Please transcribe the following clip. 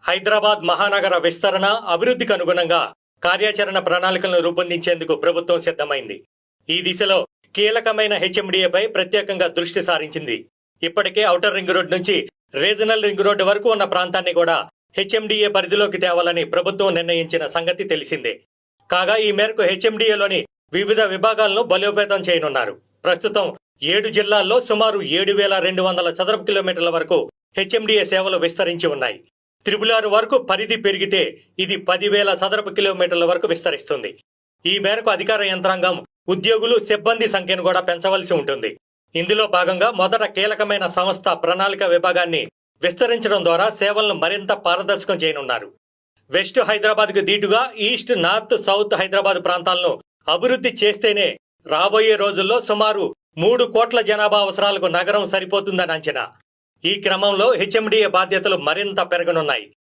హైదరాబాద్ మహానగర విస్తరణ, అభివృద్ధికి అనుగుణంగా కార్యాచరణ ప్రణాళికలను రూపొందించేందుకు ప్రభుత్వం సిద్ధమైంది. ఈ దిశలో కీలకమైన హెచ్ఎండిఏపై ప్రత్యేకంగా దృష్టి సారించింది. ఇప్పటికే ఔటర్ రింగ్ రోడ్ నుంచి రీజనల్ రింగ్ రోడ్డు వరకు ఉన్న ప్రాంతాన్ని కూడా హెచ్ఎండిఏ పరిధిలోకి తేవాలని ప్రభుత్వం నిర్ణయించిన సంగతి తెలిసిందే. కాగా ఈ మేరకు హెచ్ఎండిఏలోని వివిధ విభాగాలను బలోపేతం చేయనున్నారు. ప్రస్తుతం 7 జిల్లాల్లో సుమారు 7,200 చదరపు కిలోమీటర్ల వరకు హెచ్ఎండిఏ సేవలు విస్తరించి ఉన్నాయి. 6 వరకు పరిధి పెరిగితే ఇది 10,000 చదరపు కిలోమీటర్ల వరకు విస్తరిస్తుంది. ఈ మేరకు అధికార యంత్రాంగం, ఉద్యోగులు, సిబ్బంది సంఖ్యను కూడా పెంచవలసి ఉంటుంది. ఇందులో భాగంగా మొదట కీలకమైన సంస్థ ప్రణాళిక విభాగాన్ని విస్తరించడం ద్వారా సేవలను మరింత పారదర్శకం చేయనున్నారు. వెస్ట్ హైదరాబాద్కు దీటుగా ఈస్ట్, నార్త్, సౌత్ హైదరాబాద్ ప్రాంతాలను అభివృద్ధి చేస్తేనే రాబోయే రోజుల్లో సుమారు 3 కోట్ల జనాభా అవసరాలకు నగరం సరిపోతుందని అంచనా. ఈ క్రమంలో హెచ్ఎండిఏ బాధ్యతలు మరింత పెరగనున్నాయి.